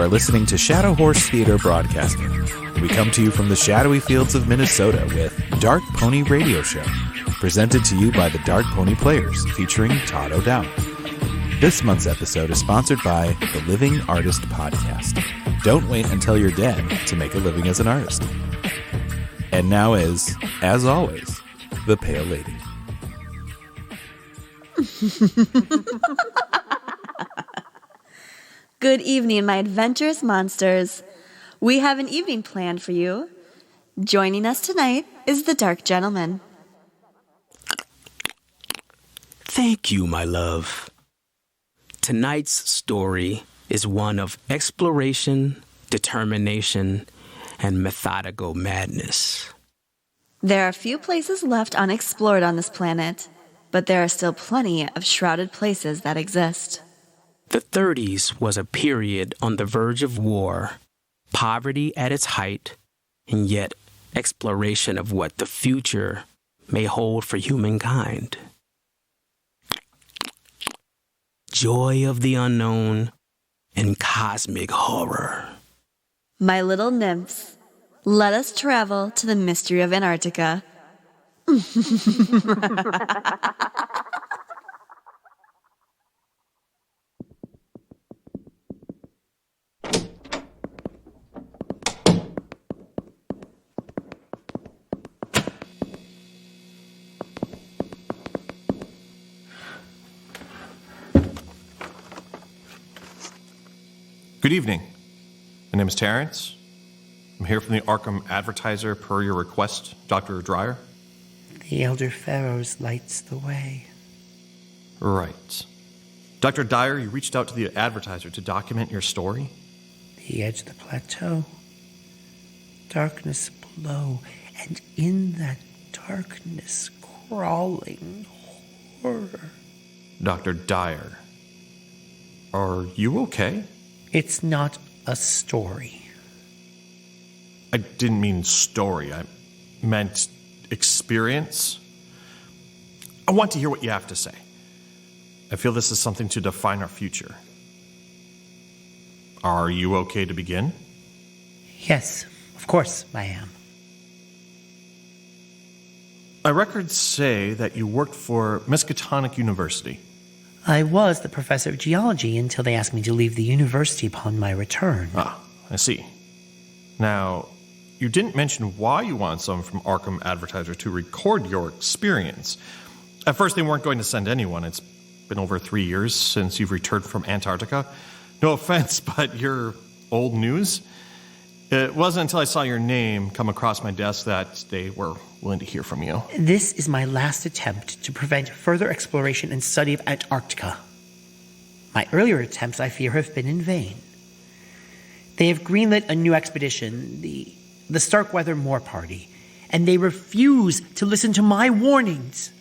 are listening to Shadow Horse Theater Broadcasting. We come to you from the shadowy fields of Minnesota with Dark Pony Radio Show, presented to you by the Dark Pony Players, featuring Todd O'Dowd. This month's episode is sponsored by the Living Artist Podcast. Don't wait until you're dead to make a living as an artist. And now is, as always, the Pale Lady. Good evening, my adventurous monsters. We have an evening planned for you. Joining us tonight is the Dark Gentleman. Thank you, my love. Tonight's story is one of exploration, determination, and methodical madness. There are few places left unexplored on this planet, but there are still plenty of shrouded places that exist. The 30s was a period on the verge of war, poverty at its height, and yet exploration of what the future may hold for humankind. Joy of the unknown and cosmic horror. My little nymphs, let us travel to the mystery of Antarctica. Good evening. My name is Terrence. I'm here from the Arkham Advertiser per your request, Dr. Dyer. The Elder Pharaohs lights the way. Right. Dr. Dyer, you reached out to the Advertiser to document your story? The edge of the plateau. Darkness below, and in that darkness, crawling horror. Dr. Dyer, are you okay? It's not a story. I didn't mean story. I meant experience. I want to hear what you have to say. I feel this is something to define our future. Are you okay to begin? Yes, of course I am. My records say that you worked for Miskatonic University. I was the professor of geology until they asked me to leave the university upon my return. Ah, I see. Now, you didn't mention why you wanted someone from Arkham Advertiser to record your experience. At first, they weren't going to send anyone. It's been over 3 years since you've returned from Antarctica. No offense, but you're old news. It wasn't until I saw your name come across my desk that they were willing to hear from you. This is my last attempt to prevent further exploration and study of Antarctica. My earlier attempts, I fear, have been in vain. They have greenlit a new expedition, the Starkweather Moor Party, and they refuse to listen to my warnings.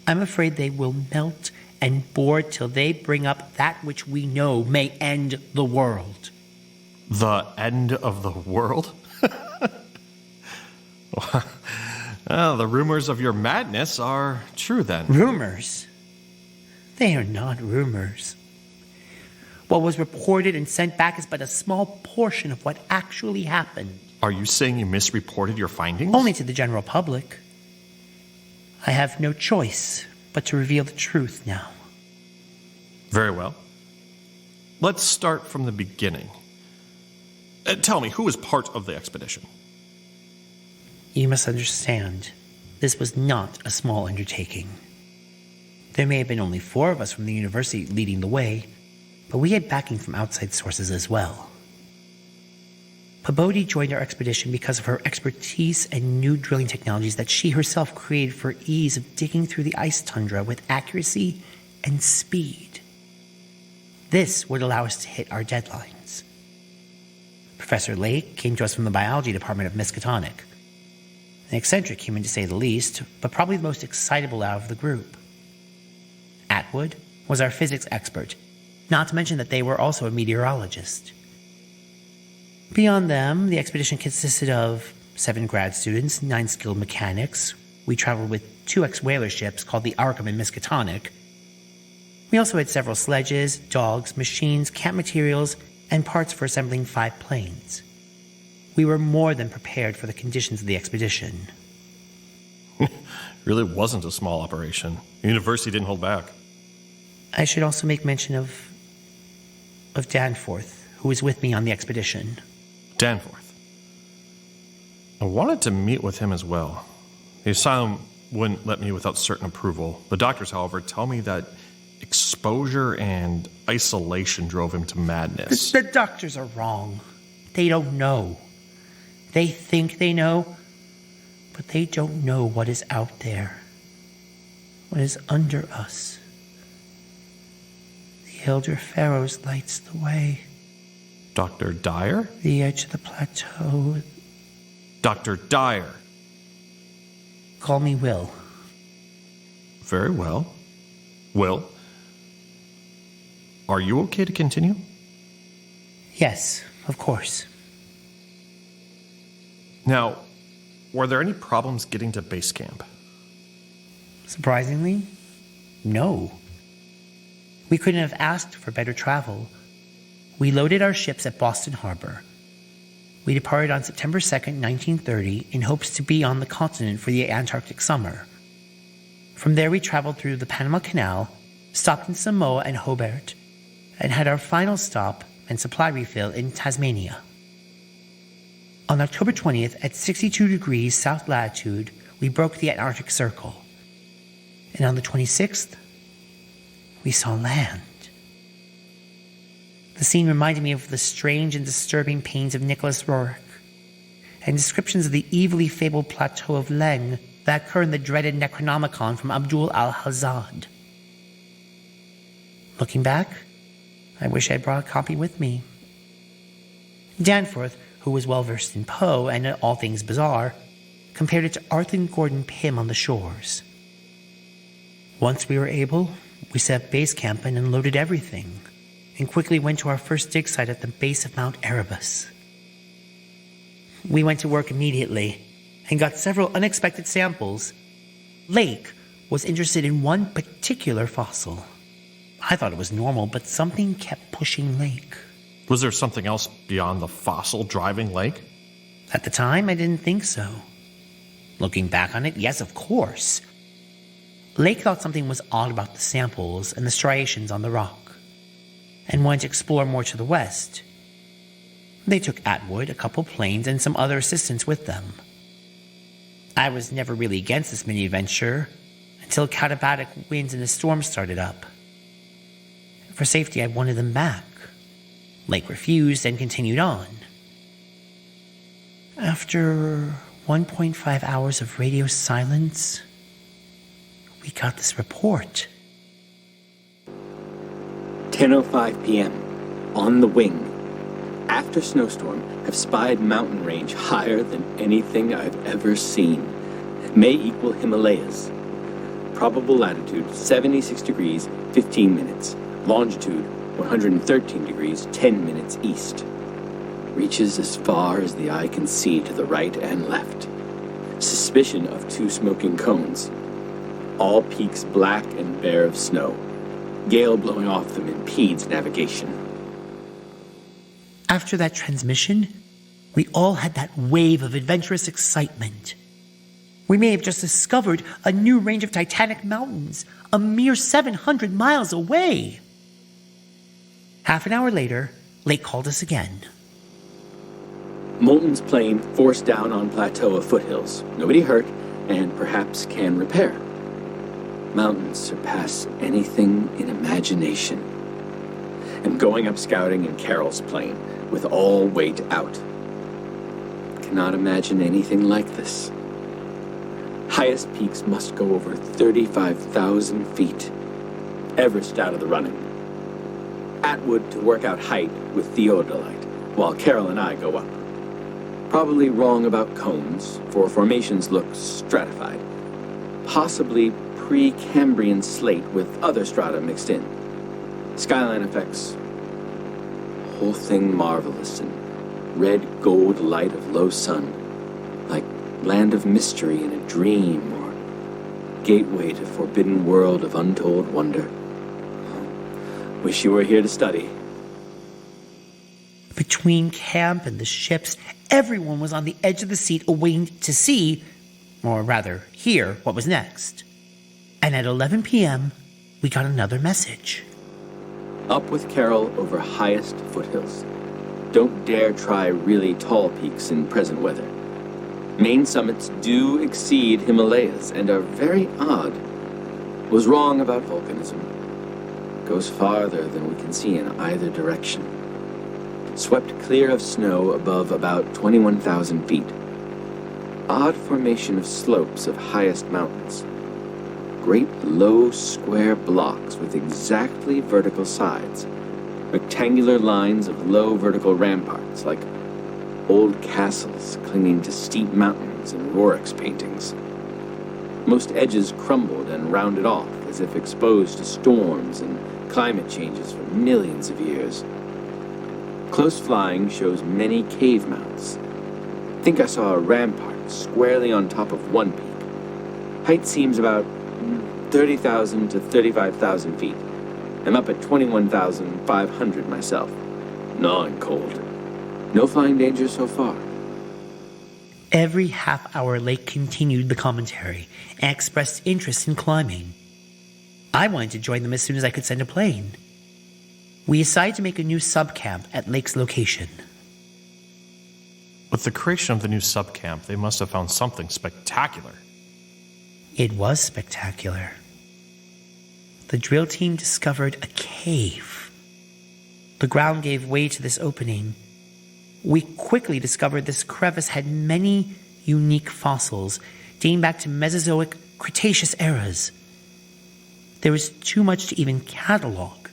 I'm afraid they will melt and bore till they bring up that which we know may end the world. The end of the world? Well, the rumors of your madness are true then. Rumors? They are not rumors. What was reported and sent back is but a small portion of what actually happened. Are you saying you misreported your findings? Only to the general public. I have no choice but to reveal the truth now. Very well. Let's start from the beginning. Tell me, who was part of the expedition? You must understand, this was not a small undertaking. There may have been only 4 of us from the university leading the way, but we had backing from outside sources as well. Pabodie joined our expedition because of her expertise and new drilling technologies that she herself created for ease of digging through the ice tundra with accuracy and speed. This would allow us to hit our deadlines. Professor Lake came to us from the biology department of Miskatonic. An eccentric human, to say the least, but probably the most excitable out of the group. Atwood was our physics expert, not to mention that they were also a meteorologist. Beyond them, the expedition consisted of 7 grad students, 9 skilled mechanics. We traveled with 2 ex-whaler ships called the Arkham and Miskatonic. We also had several sledges, dogs, machines, camp materials, and parts for assembling 5 planes. We were more than prepared for the conditions of the expedition. Really wasn't a small operation. The university didn't hold back. I should also make mention of Danforth, who was with me on the expedition. Danforth. I wanted to meet with him as well. The asylum wouldn't let me without certain approval. The doctors, however, tell me that exposure and isolation drove him to madness. The doctors are wrong. They don't know. They think they know, but they don't know what is out there, what is under us. The elder pharaohs lights the way. Dr. Dyer? The edge of the plateau. Dr. Dyer. Call me Will. Very well. Will, are you okay to continue? Yes, of course. Now, were there any problems getting to base camp? Surprisingly, no. We couldn't have asked for better travel. We loaded our ships at Boston Harbor. We departed on September 2nd, 1930, in hopes to be on the continent for the Antarctic summer. From there we traveled through the Panama Canal, stopped in Samoa and Hobart, and had our final stop and supply refill in Tasmania. On October 20th, at 62 degrees south latitude, we broke the Antarctic Circle. And on the 26th, we saw land. The scene reminded me of the strange and disturbing paintings of Nicholas Roerich and descriptions of the evilly fabled plateau of Leng that occur in the dreaded Necronomicon from Abdul al-Hazad. Looking back, I wish I had brought a copy with me. Danforth, who was well versed in Poe and in all things bizarre, compared it to Arthur Gordon Pym on the shores. Once we were able, we set up base camp and unloaded everything, and quickly went to our first dig site at the base of Mount Erebus. We went to work immediately and got several unexpected samples. Lake was interested in one particular fossil. I thought it was normal, but something kept pushing Lake. Was there something else beyond the fossil driving Lake? At the time, I didn't think so. Looking back on it, yes, of course. Lake thought something was odd about the samples and the striations on the rock, and wanted to explore more to the west. They took Atwood, a couple planes, and some other assistants with them. I was never really against this mini-adventure until katabatic winds and a storm started up. For safety, I wanted them back. Lake refused and continued on. After 1.5 hours of radio silence, we got this report. 10:05 p.m. On the wing. After snowstorm, have spied mountain range higher than anything I've ever seen. May equal Himalayas. Probable latitude 76 degrees 15 minutes. Longitude 113 degrees 10 minutes east. Reaches as far as the eye can see to the right and left. Suspicion of 2 smoking cones. All peaks black and bare of snow. Gale blowing off them impedes navigation. After that transmission, we all had that wave of adventurous excitement. We may have just discovered a new range of titanic mountains, a mere 700 miles away. Half an hour later, Lake called us again. Moulton's plane forced down on plateau of foothills. Nobody hurt, and perhaps can repair. Mountains surpass anything in imagination. Am going up scouting in Carroll's plane, with all weight out. Cannot imagine anything like this. Highest peaks must go over 35,000 feet. Everest out of the running. Atwood to work out height with theodolite, while Carroll and I go up. Probably wrong about cones, for formations look stratified. Possibly pre-Cambrian slate with other strata mixed in. Skyline effects. Whole thing marvelous in red gold light of low sun, like land of mystery in a dream or gateway to forbidden world of untold wonder. Wish you were here to study. Between camp and the ships, everyone was on the edge of the seat awaiting to see, or rather, hear what was next. And at 11 p.m., we got another message. Up with Carol over highest foothills. Don't dare try really tall peaks in present weather. Main summits do exceed Himalayas and are very odd. Was wrong about volcanism. Goes farther than we can see in either direction. Swept clear of snow above about 21,000 feet. Odd formation of slopes of highest mountains. Great low square blocks with exactly vertical sides. Rectangular lines of low vertical ramparts like old castles clinging to steep mountains in Rorik's paintings. Most edges crumbled and rounded off as if exposed to storms and climate changes for millions of years. Close flying shows many cave mouths. Think I saw a rampart squarely on top of one peak. Height seems about 30,000 to 35,000 feet. I'm up at 21,500 myself. Gnawing cold. No flying danger so far. Every half-hour, Lake continued the commentary and expressed interest in climbing. I wanted to join them as soon as I could send a plane. We decided to make a new sub-camp at Lake's location. With the creation of the new sub-camp, they must have found something spectacular. It was spectacular. The drill team discovered a cave. The ground gave way to this opening. We quickly discovered this crevice had many unique fossils dating back to Mesozoic Cretaceous eras. There was too much to even catalog.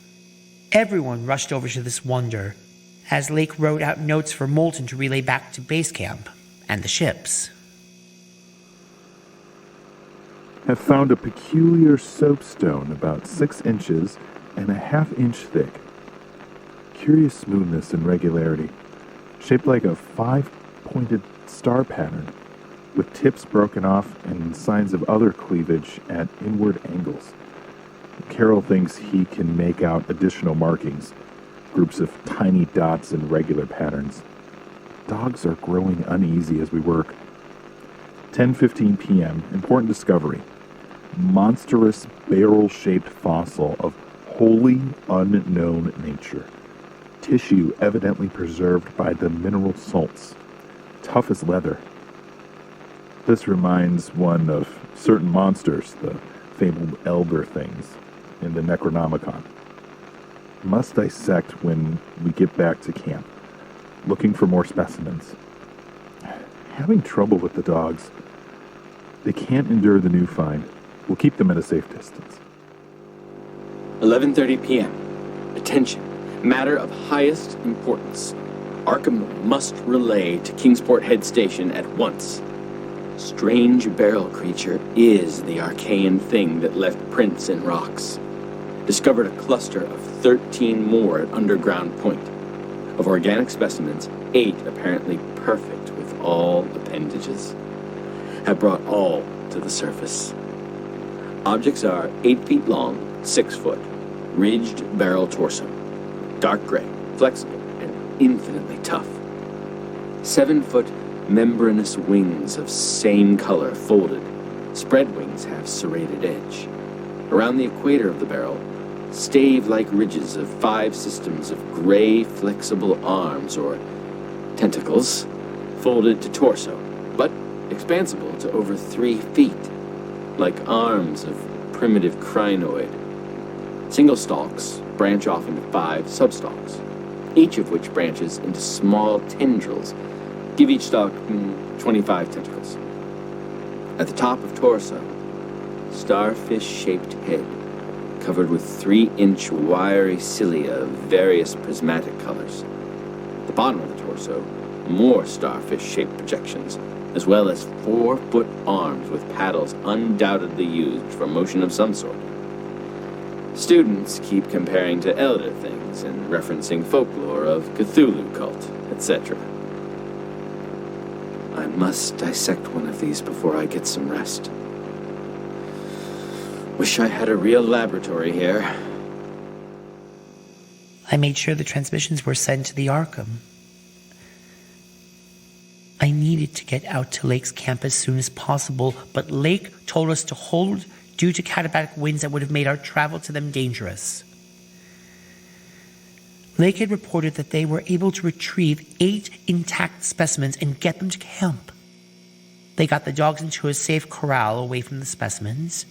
Everyone rushed over to this wonder, as Lake wrote out notes for Moulton to relay back to base camp and the ships. Have found a peculiar soapstone about 6 inches and a ½ inch thick. Curious smoothness and regularity, shaped like a 5-pointed star pattern, with tips broken off and signs of other cleavage at inward angles. Carroll thinks he can make out additional markings, groups of tiny dots and regular patterns. Dogs are growing uneasy as we work. 10:15 p.m., important discovery. Monstrous barrel-shaped fossil of wholly unknown nature. Tissue evidently preserved by the mineral salts. Tough as leather. This reminds one of certain monsters, the fabled elder things, in the Necronomicon. Must dissect when we get back to camp. Looking for more specimens. Having trouble with the dogs. They can't endure the new find. We'll keep them at a safe distance. 11:30 p.m. Attention. Matter of highest importance. Arkham must relay to Kingsport Head Station at once. Strange barrel creature is the arcane thing that left prints in rocks. Discovered a cluster of 13 more at Underground Point. Of organic specimens, 8 apparently perfect with all appendages. Have brought all to the surface. Objects are 8 feet long, 6 foot, ridged barrel torso, dark gray, flexible, and infinitely tough. 7 foot membranous wings of same color folded. Spread wings have serrated edge. Around the equator of the barrel, stave-like ridges of 5 systems of gray flexible arms or tentacles, folded to torso, but expansible to over 3 feet. Like arms of primitive crinoid. Single stalks branch off into 5 substalks, each of which branches into small tendrils, give each stalk 25 tentacles. At the top of torso, starfish-shaped head, covered with 3-inch wiry cilia of various prismatic colors. At the bottom of the torso, more starfish-shaped projections, as well as 4-foot arms with paddles undoubtedly used for motion of some sort. Students keep comparing to elder things and referencing folklore of Cthulhu cult, etc. I must dissect one of these before I get some rest. Wish I had a real laboratory here. I made sure the transmissions were sent to the Arkham. I needed to get out to Lake's camp as soon as possible, but Lake told us to hold due to katabatic winds that would have made our travel to them dangerous. Lake had reported that they were able to retrieve 8 intact specimens and get them to camp. They got the dogs into a safe corral away from the specimens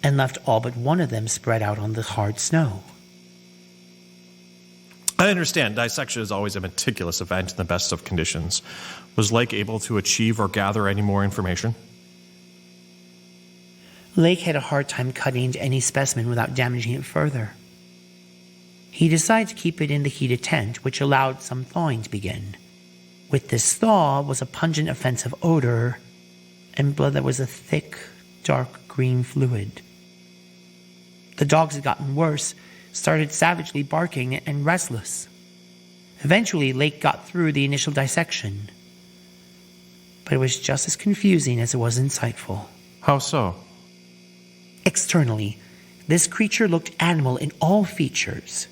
and left all but one of them spread out on the hard snow. I understand dissection is always a meticulous event in the best of conditions. Was Lake able to achieve or gather any more information? Lake had a hard time cutting into any specimen without damaging it further. He decided to keep it in the heated tent, which allowed some thawing to begin. With this thaw was a pungent, offensive odor and blood that was a thick, dark green fluid. The dogs had gotten worse, started savagely barking and restless. Eventually, Lake got through the initial dissection, but it was just as confusing as it was insightful. How so? Externally, this creature looked animal in all features.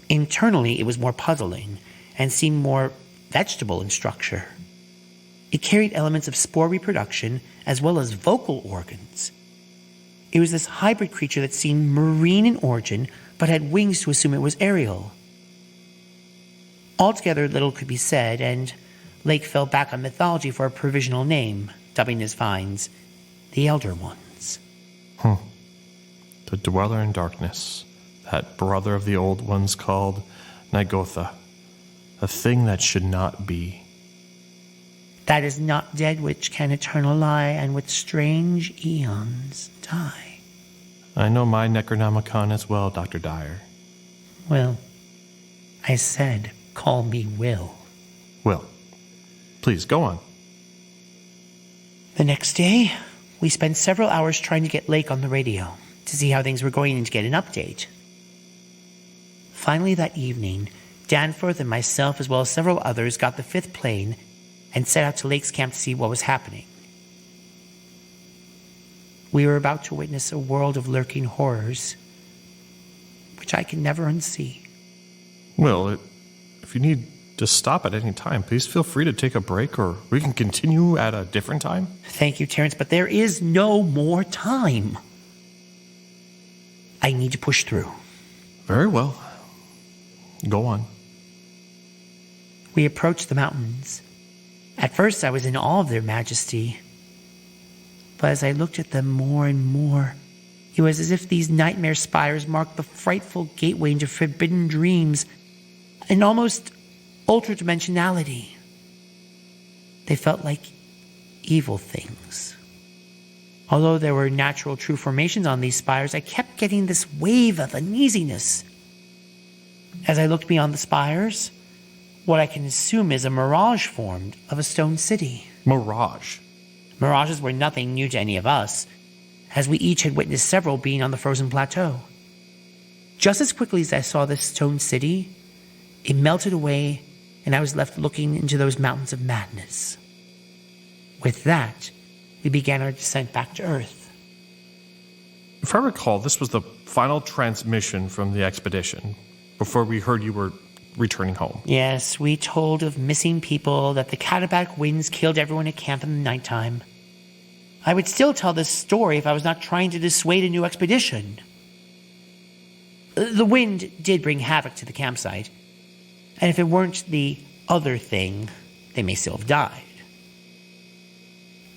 Internally, it was more puzzling and seemed more vegetable in structure. It carried elements of spore reproduction as well as vocal organs. It was this hybrid creature that seemed marine in origin, but had wings to assume it was aerial. Altogether, little could be said, and Lake fell back on mythology for a provisional name, dubbing his finds the Elder Ones. The Dweller in Darkness, that brother of the Old Ones called Nagotha, a thing that should not be. That is not dead which can eternal lie, and with strange eons die. I know my Necronomicon as well, Dr. Dyer. Well, I said, call me Will. Will, please, go on. The next day, we spent several hours trying to get Lake on the radio to see how things were going and to get an update. Finally that evening, Danforth and myself, as well as several others, got the 5th plane and set out to Lake's camp to see what was happening. We were about to witness a world of lurking horrors, which I can never unsee. Will, if you need to stop at any time, please feel free to take a break, or we can continue at a different time. Thank you, Terrence, but there is no more time. I need to push through. Very well. Go on. We approached the mountains. At first, I was in awe of their majesty. But as I looked at them more and more, it was as if these nightmare spires marked the frightful gateway into forbidden dreams and almost ultra-dimensionality. They felt like evil things. Although there were natural true formations on these spires, I kept getting this wave of uneasiness. As I looked beyond the spires, what I can assume is a mirage formed of a stone city. Mirage? Mirages were nothing new to any of us, as we each had witnessed several being on the frozen plateau. Just as quickly as I saw this stone city, it melted away, and I was left looking into those mountains of madness. With that, we began our descent back to Earth. If I recall, this was the final transmission from the expedition, before we heard you were returning home. Yes, we told of missing people, that the katabatic winds killed everyone at camp in the nighttime. I would still tell this story if I was not trying to dissuade a new expedition. The wind did bring havoc to the campsite, and if it weren't the other thing, they may still have died.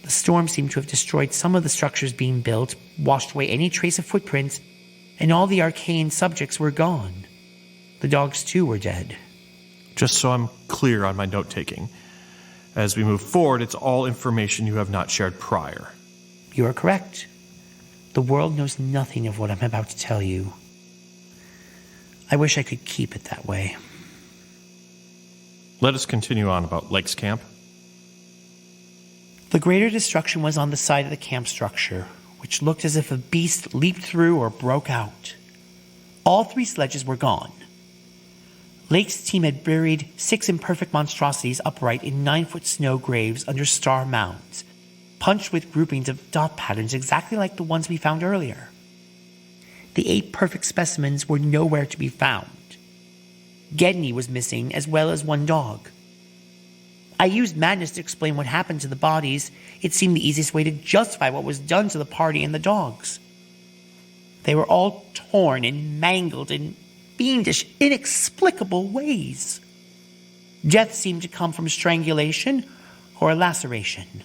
The storm seemed to have destroyed some of the structures being built, washed away any trace of footprints, and all the arcane subjects were gone. The dogs, too, were dead. Just so I'm clear on my note-taking, as we move forward, it's all information you have not shared prior. You are correct. The world knows nothing of what I'm about to tell you. I wish I could keep it that way. Let us continue on about Lake's camp. The greater destruction was on the side of the camp structure, which looked as if a beast leaped through or broke out. All 3 sledges were gone. Lake's team had buried 6 imperfect monstrosities upright in 9-foot snow graves under star mounds, punched with groupings of dot patterns exactly like the ones we found earlier. the 8 perfect specimens were nowhere to be found. Gedney was missing, as well as 1 dog. I used madness to explain what happened to the bodies. It seemed the easiest way to justify what was done to the party and the dogs. They were all torn and mangled in fiendish, inexplicable ways. Death seemed to come from strangulation or laceration.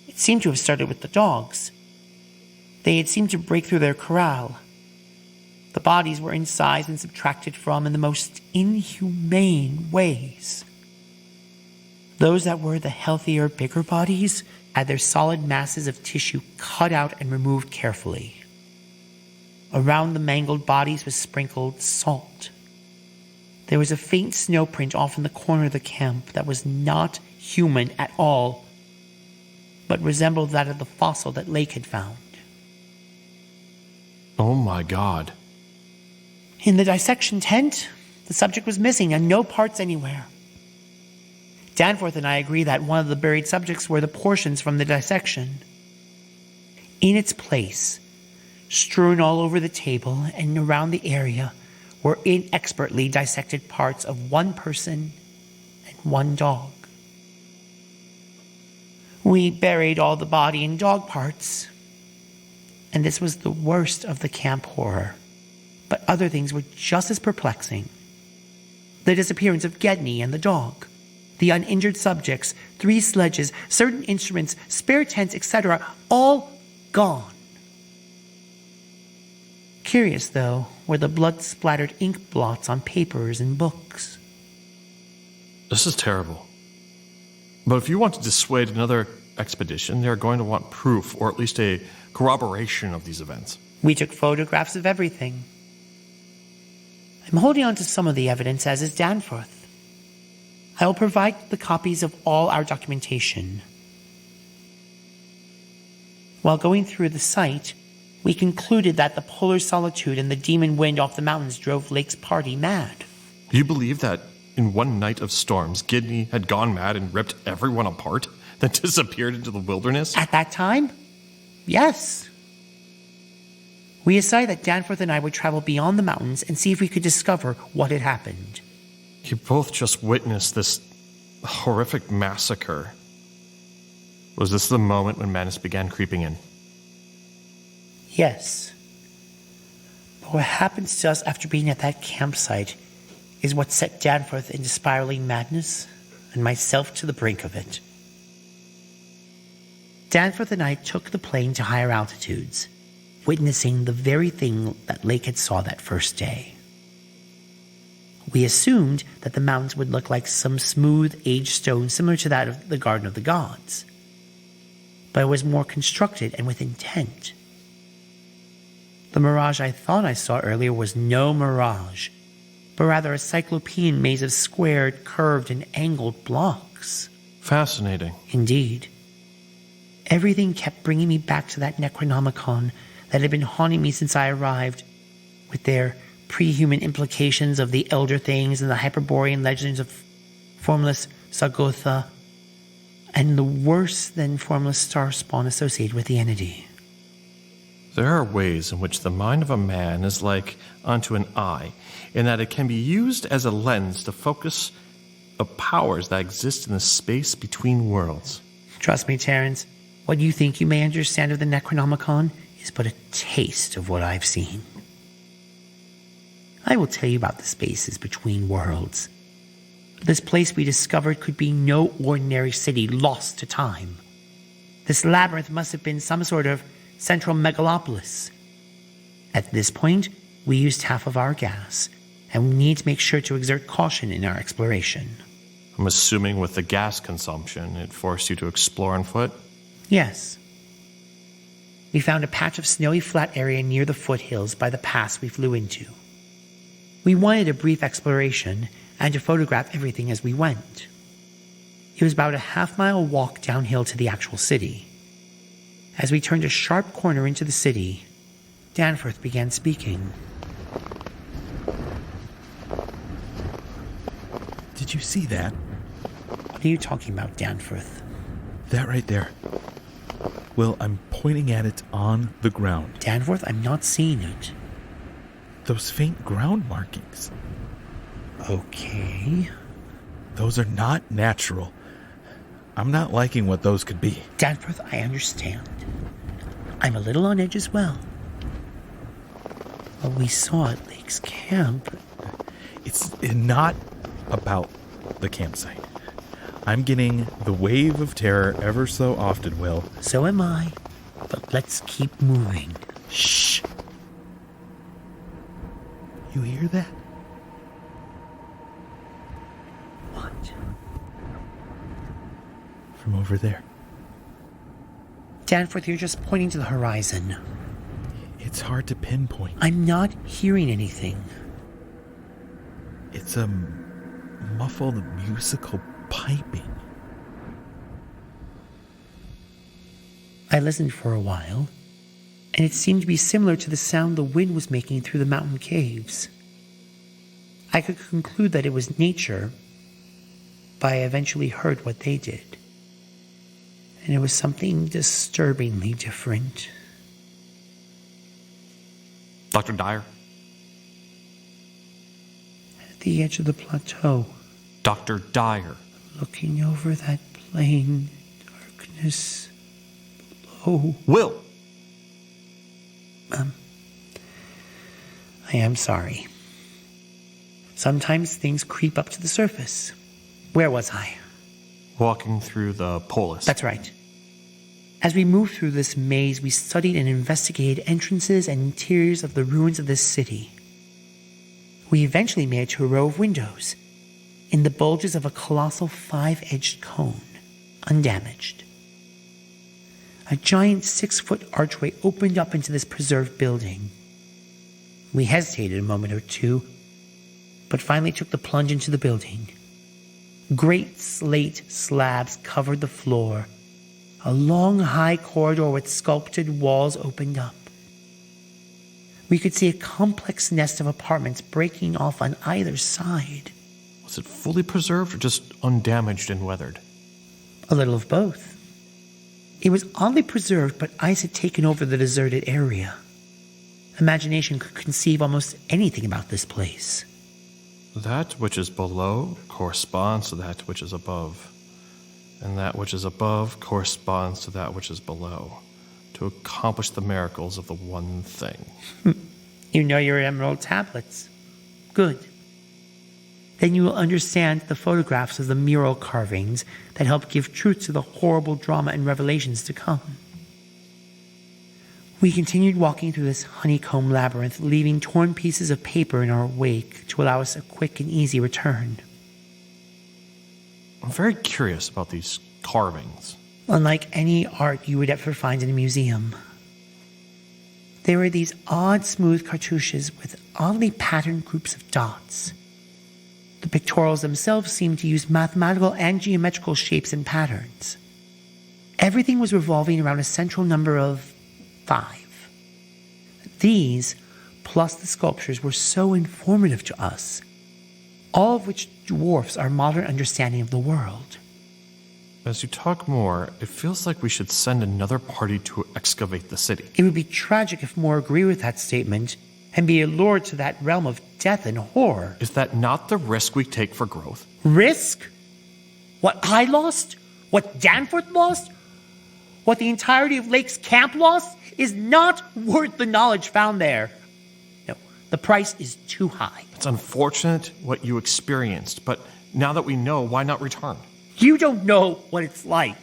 It seemed to have started with the dogs. They had seemed to break through their corral. The bodies were incised and subtracted from in the most inhumane ways. Those that were the healthier, bigger bodies had their solid masses of tissue cut out and removed carefully. Around the mangled bodies was sprinkled salt. There was a faint snow print off in the corner of the camp that was not human at all, but resembled that of the fossil that Lake had found. Oh my God. In the dissection tent, the subject was missing and no parts anywhere. Danforth and I agree that one of the buried subjects were the portions from the dissection. In its place, strewn all over the table and around the area, were inexpertly dissected parts of 1 person and 1 dog. We buried all the body and dog parts, and this was the worst of the camp horror. But other things were just as perplexing. The disappearance of Gedney and the dog, the uninjured subjects, 3 sledges, certain instruments, spare tents, etc., all gone. Curious, though, were the blood-splattered ink blots on papers and books. This is terrible. But if you want to dissuade another expedition, they're going to want proof, or at least a corroboration of these events. We took photographs of everything. I'm holding on to some of the evidence, as is Danforth. I will provide the copies of all our documentation. While going through the site, we concluded that the polar solitude and the demon wind off the mountains drove Lake's party mad. Do you believe that in one night of storms, Gedney had gone mad and ripped everyone apart, then disappeared into the wilderness? At that time? Yes. We decided that Danforth and I would travel beyond the mountains and see if we could discover what had happened. You both just witnessed this horrific massacre. Was this the moment when madness began creeping in? Yes. But what happens to us after being at that campsite is what set Danforth into spiraling madness, and myself to the brink of it. Danforth and I took the plane to higher altitudes, witnessing the very thing that Lake had saw that first day. We assumed that the mountains would look like some smooth, aged stone similar to that of the Garden of the Gods. But it was more constructed and with intent. The mirage I thought I saw earlier was no mirage, but rather a cyclopean maze of squared, curved, and angled blocks. Fascinating. Indeed. Everything kept bringing me back to that Necronomicon that had been haunting me since I arrived, with their pre-human implications of the elder things and the Hyperborean legends of formless Sargotha, and the worse than formless star spawn associated with the entity. There are ways in which the mind of a man is like unto an eye, in that it can be used as a lens to focus the powers that exist in the space between worlds. Trust me, Terrence, what you think you may understand of the Necronomicon is but a taste of what I've seen. I will tell you about the spaces between worlds. This place we discovered could be no ordinary city lost to time. This labyrinth must have been some sort of central megalopolis. At this point, we used half of our gas, and we need to make sure to exert caution in our exploration. I'm assuming with the gas consumption, it forced you to explore on foot? Yes. We found a patch of snowy flat area near the foothills by the pass we flew into. We wanted a brief exploration and to photograph everything as we went. It was about a half-mile walk downhill to the actual city. As we turned a sharp corner into the city, Danforth began speaking. Did you see that? What are you talking about, Danforth? That right there. Well, I'm pointing at it on the ground. Danforth, I'm not seeing it. Those faint ground markings. Okay. Those are not natural. I'm not liking what those could be. Danforth, I understand. I'm a little on edge as well. What we saw at Lake's camp... It's not about the campsite. I'm getting the wave of terror ever so often, Will. So am I. But let's keep moving. Shh. You hear that? What? From over there. Danforth, you're just pointing to the horizon. It's hard to pinpoint. I'm not hearing anything. It's a muffled musical piping. I listened for a while, and it seemed to be similar to the sound the wind was making through the mountain caves. I could conclude that it was nature, but I eventually heard what they did. And it was something disturbingly different. Dr. Dyer? At the edge of the plateau, Dr. Dyer. looking over that plain darkness below. Will! I am sorry. Sometimes things creep up to the surface. Where was I? Walking through the polis. That's right. As we moved through this maze, we studied and investigated entrances and interiors of the ruins of this city. We eventually made it to a row of windows in the bulges of a colossal 5-edged cone, undamaged. A giant 6-foot archway opened up into this preserved building. We hesitated a moment or two, but finally took the plunge into the building. Great slate slabs covered the floor. A long, high corridor with sculpted walls opened up. We could see a complex nest of apartments breaking off on either side. Was it fully preserved or just undamaged and weathered? A little of both. It was oddly preserved, but ice had taken over the deserted area. Imagination could conceive almost anything about this place. That which is below corresponds to that which is above. And that which is above corresponds to that which is below, to accomplish the miracles of the one thing. You know your emerald tablets. Good. Then you will understand the photographs of the mural carvings that help give truth to the horrible drama and revelations to come. We continued walking through this honeycomb labyrinth, leaving torn pieces of paper in our wake to allow us a quick and easy return. I'm very curious about these carvings. Unlike any art you would ever find in a museum. They were these odd, smooth cartouches with oddly patterned groups of dots. The pictorials themselves seemed to use mathematical and geometrical shapes and patterns. Everything was revolving around a central number of 5. These, plus the sculptures, were so informative to us, all of which dwarfs our modern understanding of the world. As you talk more, it feels like we should send another party to excavate the city. It would be tragic if more agree with that statement and be allured to that realm of death and horror. Is that not the risk we take for growth? Risk? What I lost? What Danforth lost? What the entirety of Lake's camp lost? Is not worth the knowledge found there. No, the price is too high. It's unfortunate what you experienced, but now that we know, why not return? You don't know what it's like.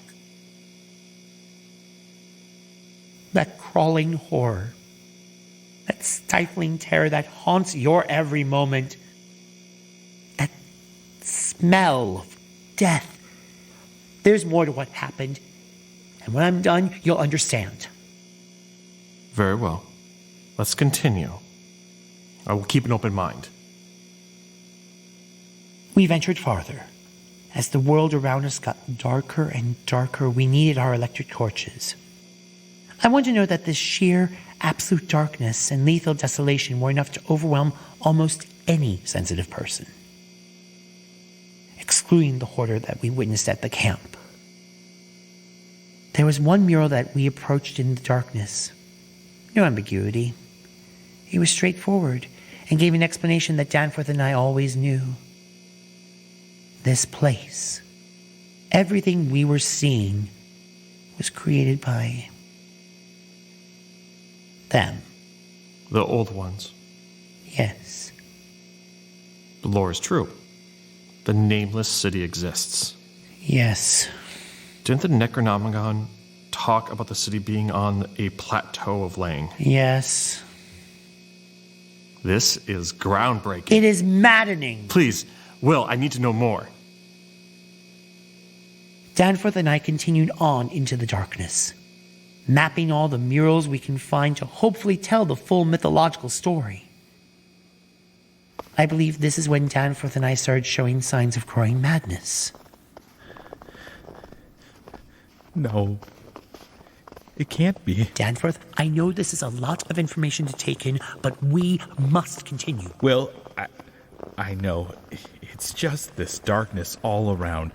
That crawling horror. That stifling terror that haunts your every moment. That smell of death. There's more to what happened. And when I'm done, you'll understand. Very well. Let's continue. I will keep an open mind. We ventured farther. As the world around us got darker and darker, we needed our electric torches. I want to know that this sheer, absolute darkness and lethal desolation were enough to overwhelm almost any sensitive person, excluding the horror that we witnessed at the camp. There was one mural that we approached in the darkness. No ambiguity. It was straightforward and gave an explanation that Danforth and I always knew. This place, everything we were seeing, was created by them. The old ones. Yes. The lore is true. The nameless city exists. Yes. Didn't the Necronomicon talk about the city being on a plateau of Lang? Yes. This is groundbreaking. It is maddening. Please, Will, I need to know more. Danforth and I continued on into the darkness, mapping all the murals we can find to hopefully tell the full mythological story. I believe this is when Danforth and I started showing signs of growing madness. No. It can't be. Danforth, I know this is a lot of information to take in, but we must continue. Will, I know. It's just this darkness all around.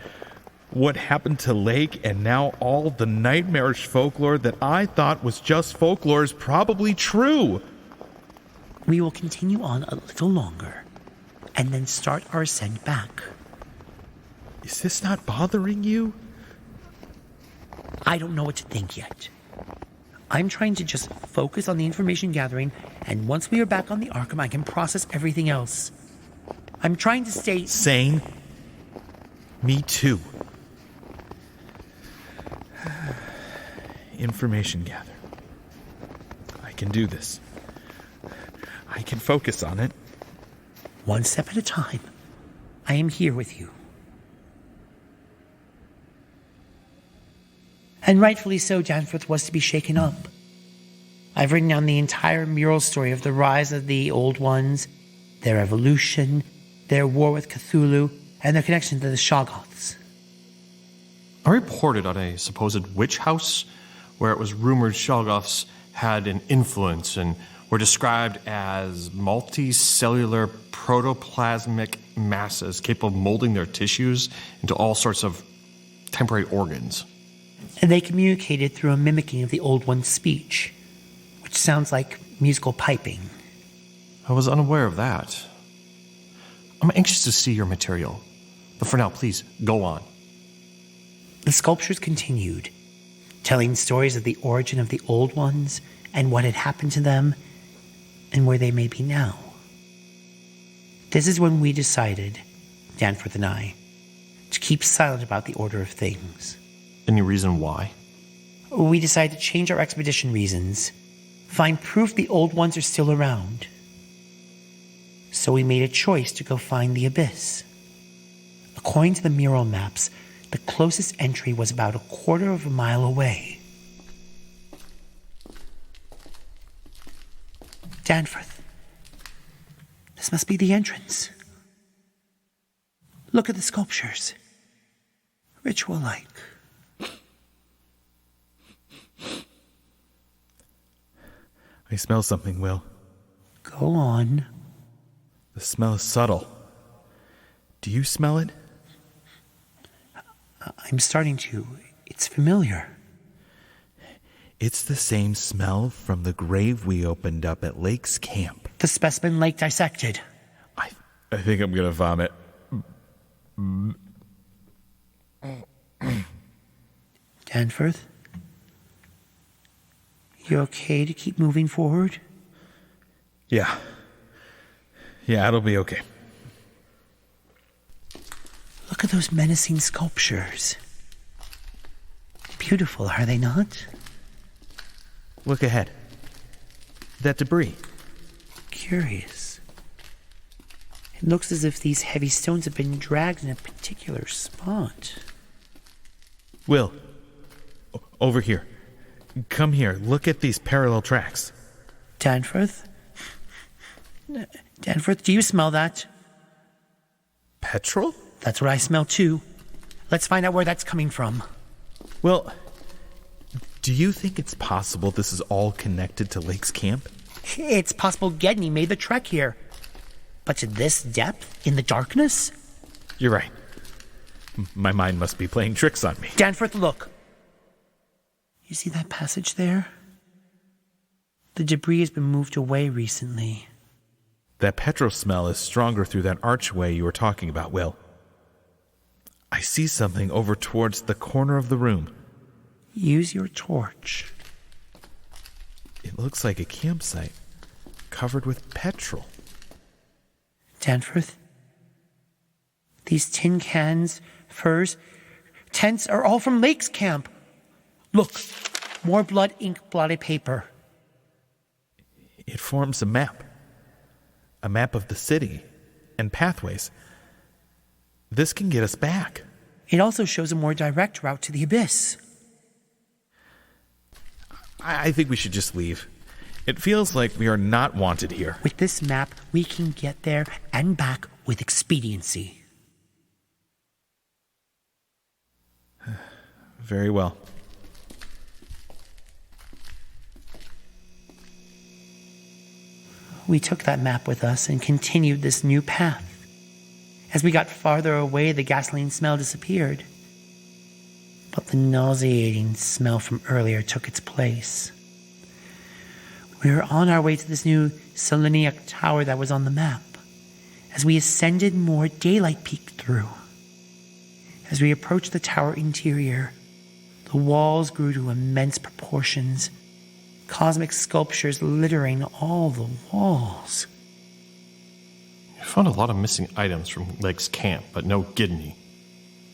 What happened to Lake and now all the nightmarish folklore that I thought was just folklore is probably true. We will continue on a little longer and then start our ascent back. Is this not bothering you? I don't know what to think yet. I'm trying to just focus on the information gathering, and once we are back on the Arkham, I can process everything else. I'm trying to stay sane. Me too. Information gather. I can do this. I can focus on it. One step at a time. I am here with you. And rightfully so, Danforth was to be shaken up. I've written down the entire mural story of the rise of the Old Ones, their evolution, their war with Cthulhu, and their connection to the Shoggoths. I reported on a supposed witch house where it was rumored Shoggoths had an influence and were described as multicellular protoplasmic masses capable of molding their tissues into all sorts of temporary organs. And they communicated through a mimicking of the Old One's speech, which sounds like musical piping. I was unaware of that. I'm anxious to see your material, but for now, please, go on. The sculptures continued, telling stories of the origin of the Old Ones and what had happened to them and where they may be now. This is when we decided, Danforth and I, to keep silent about the order of things. Any reason why? We decided to change our expedition reasons, find proof the Old Ones are still around. So we made a choice to go find the Abyss. According to the mural maps, the closest entry was about 1/4 of a mile away. Danforth, this must be the entrance. Look at the sculptures. Ritual-like. I smell something, Will. Go on. The smell is subtle. Do you smell it? I'm starting to. It's familiar. It's the same smell from the grave we opened up at Lake's camp. The specimen Lake dissected. I think I'm gonna vomit. Danforth? You okay to keep moving forward? Yeah, it'll be okay. Look at those menacing sculptures. Beautiful, are they not? Look ahead. That debris. Curious. It looks as if these heavy stones have been dragged in a particular spot. Will, over here. Come here. Look at these parallel tracks. Danforth? Danforth, do you smell that? Petrol? That's what I smell too. Let's find out where that's coming from. Well, do you think it's possible this is all connected to Lake's camp? It's possible Gedney made the trek here. But to this depth, in the darkness? You're right. My mind must be playing tricks on me. Danforth, look. You see that passage there? The debris has been moved away recently. That petrol smell is stronger through that archway you were talking about, Will. I see something over towards the corner of the room. Use your torch. It looks like a campsite, covered with petrol. Danforth, these tin cans, furs, tents are all from Lake's camp. Look, more blood ink blotted paper. It forms a map of the city and pathways. This can get us back. It also shows a more direct route to the abyss. I think we should just leave. It feels like we are not wanted here. With this map, we can get there and back with expediency. Very well. We took that map with us and continued this new path. As we got farther away, the gasoline smell disappeared. But the nauseating smell from earlier took its place. We were on our way to this new seleniac tower that was on the map. As we ascended, more daylight peeked through. As we approached the tower interior, the walls grew to immense proportions, cosmic sculptures littering all the walls. You found a lot of missing items from Lake's camp, but no Gidney.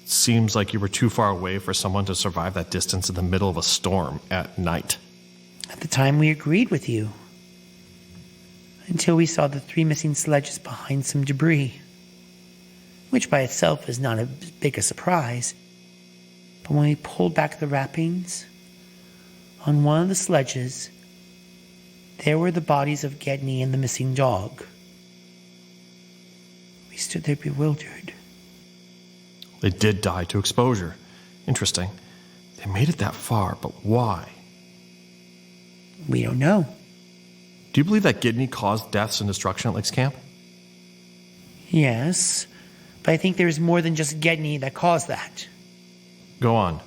It seems like you were too far away for someone to survive that distance in the middle of a storm at night. At the time, we agreed with you. Until we saw the 3 missing sledges behind some debris. Which by itself is not as big a surprise. But when we pulled back the wrappings, on one of the sledges, there were the bodies of Gedney and the missing dog. We stood there bewildered. They did die to exposure. Interesting. They made it that far, but why? We don't know. Do you believe that Gidney caused deaths and destruction at Lake's camp? Yes, but I think there's more than just Gedney that caused that. Go on.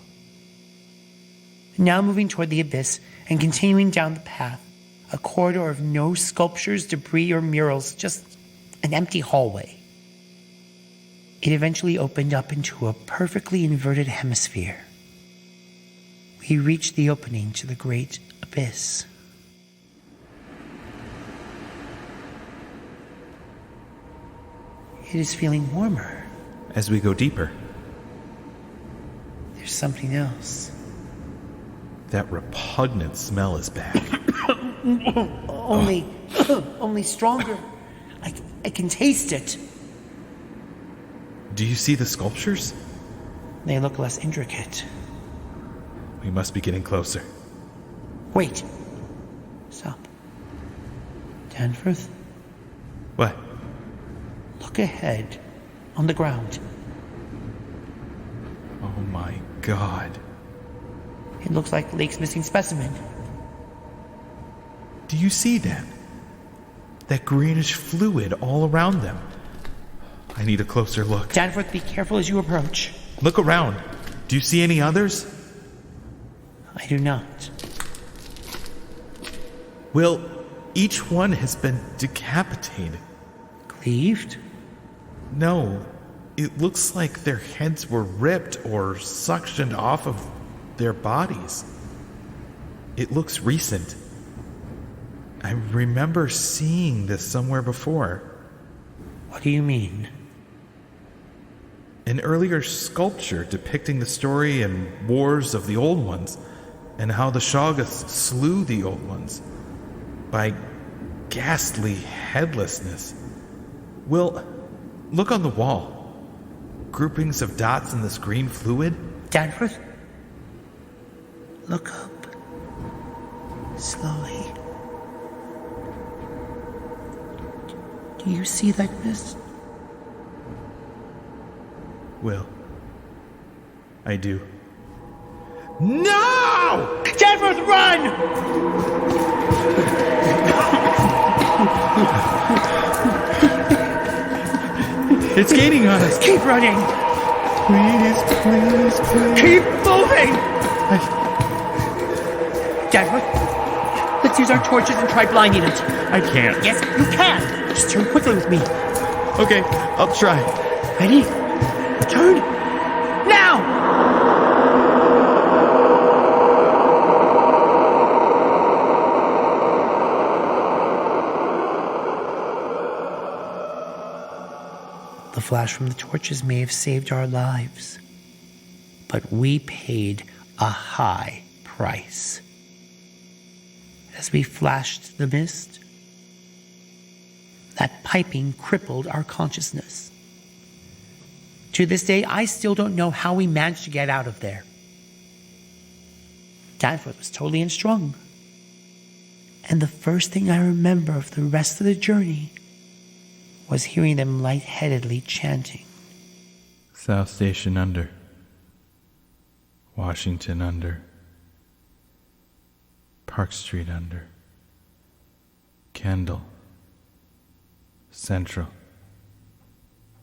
Now moving toward the abyss and continuing down the path, a corridor of no sculptures, debris, or murals, just an empty hallway. It eventually opened up into a perfectly inverted hemisphere. We reached the opening to the great abyss. It is feeling warmer. As we go deeper, There's something else. that repugnant smell is back. Only stronger. I can taste it. Do you see the sculptures? They look less intricate. We must be getting closer. Wait. Stop. Danforth, What? look ahead. On the ground. Oh my God. It looks like Lake's missing specimen. Do you see that? That greenish fluid all around them. I need a closer look. Danforth, be careful as you approach. Look around. Do you see any others? I do not. Will, each one has been decapitated. Cleaved? No, it looks like their heads were ripped or suctioned off of their bodies. It looks recent. I remember seeing this somewhere before. What do you mean? An earlier sculpture depicting the story and wars of the old ones, and how the Shoggoths slew the old ones by ghastly headlessness. Will, look on the wall. Groupings of dots in this green fluid. Danforth? Look up. Slowly. Do you see that mist? Will, I do. No! Danforth, run! It's gaining on us. Keep running! Please, please, please. Keep moving! Danforth, let's use our torches and try blinding it. I can't. Yes, you can. Just turn quickly with me. Okay, I'll try. Ready? Turn. Now! The flash from the torches may have saved our lives, but we paid a high price. As we flashed the mist, that piping crippled our consciousness. To this day, I still don't know how we managed to get out of there. Danforth was totally unstrung. And the first thing I remember of the rest of the journey was hearing them lightheadedly chanting. South Station under. Washington under. Park Street under. Kendall. Central.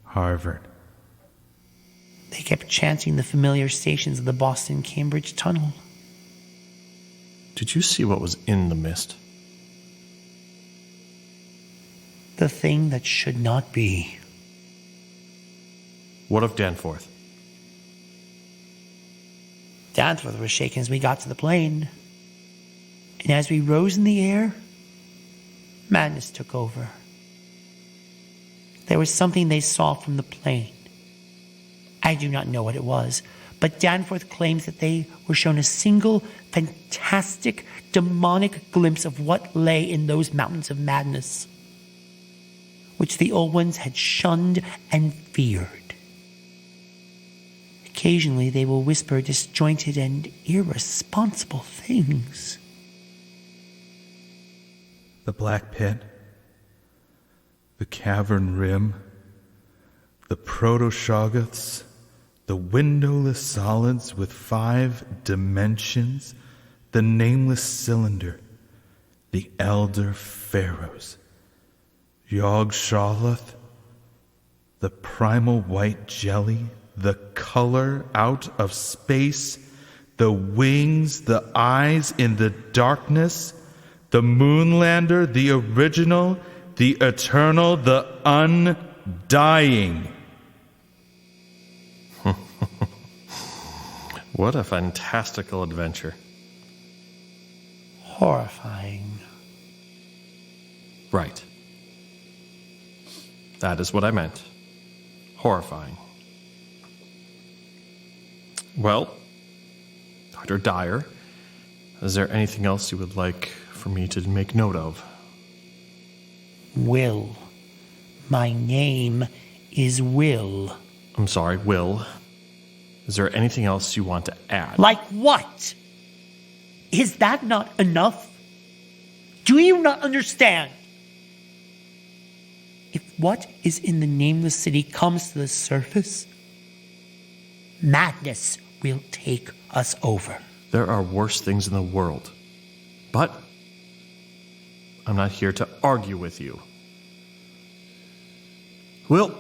Harvard. They kept chanting the familiar stations of the Boston-Cambridge Tunnel. Did you see what was in the mist? The thing that should not be. What of Danforth? Danforth was shaken as we got to the plane. And as we rose in the air, madness took over. There was something they saw from the plane. I do not know what it was, but Danforth claims that they were shown a single fantastic, demonic glimpse of what lay in those mountains of madness, which the old ones had shunned and feared. Occasionally they will whisper disjointed and irresponsible things. The black pit. The cavern rim. The proto-shoggoths. The windowless solids with 5 dimensions. The nameless cylinder. The elder pharaohs. Yog-Sholoth. The primal white jelly. The color out of space. The wings, the eyes in the darkness. The moonlander, the original, the eternal, the undying. What a fantastical adventure. Horrifying. Right. That is what I meant. Horrifying. Well, Dr. Dyer, is there anything else you would like for me to make note of? Will. My name is Will. I'm sorry, Will. Is there anything else you want to add? Like what? Is that not enough? Do you not understand? If what is in the nameless city comes to the surface, madness will take us over. There are worse things in the world. But I'm not here to argue with you. Will,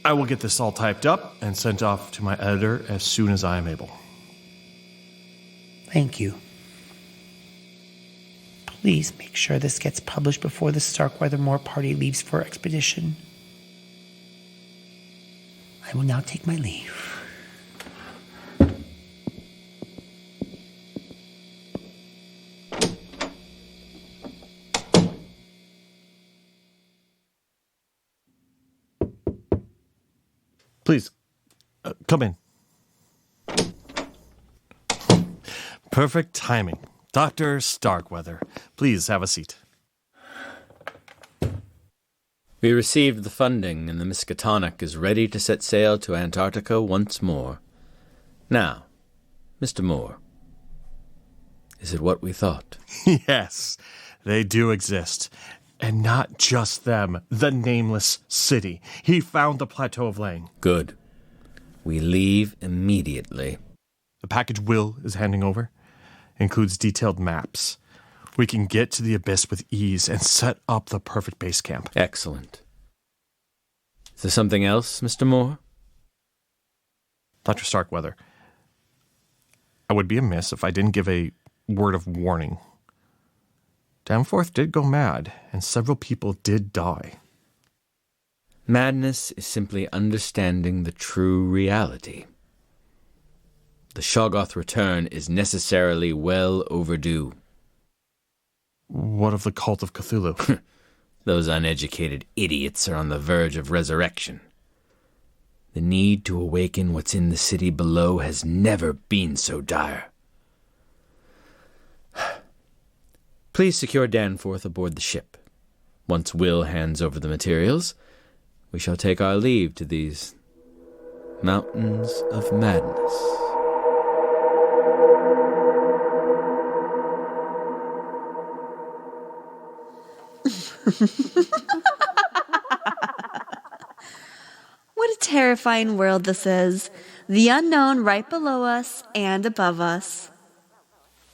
I will get this all typed up and sent off to my editor as soon as I am able. Thank you. Please make sure this gets published before the Starkweather-Moore party leaves for expedition. I will now take my leave. Please, come in. Perfect timing. Dr. Starkweather, please have a seat. We received the funding, and the Miskatonic is ready to set sail to Antarctica once more. Now, Mr. Moore, is it what we thought? Yes, they do exist. And not just them, the nameless city. He found the Plateau of Lang. Good. We leave immediately. The package Will is handing over includes detailed maps. We can get to the abyss with ease and set up the perfect base camp. Excellent. Is there something else, Mr. Moore? Dr. Starkweather, I would be amiss if I didn't give a word of warning. Danforth did go mad, and several people did die. Madness is simply understanding the true reality. The Shoggoth return is necessarily well overdue. What of the cult of Cthulhu? Those uneducated idiots are on the verge of resurrection. The need to awaken what's in the city below has never been so dire. Please secure Danforth aboard the ship. Once Will hands over the materials, we shall take our leave to these mountains of madness. What a terrifying world this is. The unknown right below us and above us.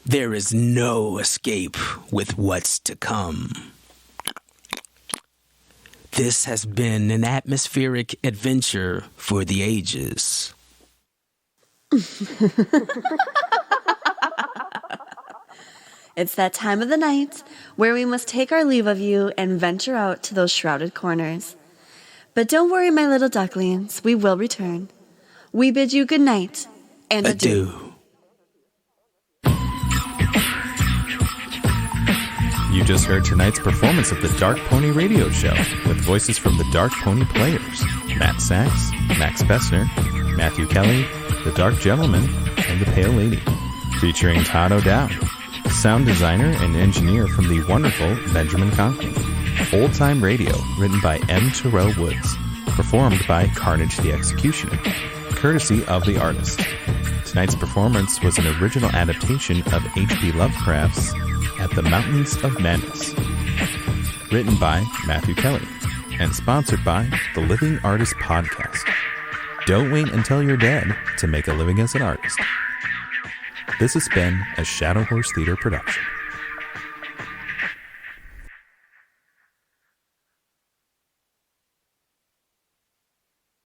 There is no escape with what's to come. This has been an atmospheric adventure for the ages. It's that time of the night where we must take our leave of you and venture out to those shrouded corners. But don't worry, my little ducklings, we will return. We bid you good night and adieu. You just heard tonight's performance of the Dark Pony Radio Show with voices from the Dark Pony players, Matt Sachs, Max Bessner, Matthew Kelly, the Dark Gentleman, and the Pale Lady, featuring Todd O'Dowd, sound designer and engineer from the wonderful Benjamin Conklin. Old Time Radio, written by M.Terrell Woods, performed by Carnage the Executioner, courtesy of the artist. Tonight's performance was an original adaptation of H.P. Lovecraft's At the Mountains of Madness, written by Matthew Kelly, and sponsored by the Living Artist Podcast. Don't wait until you're dead to make a living as an artist. This has been a Shadow Horse Theater production.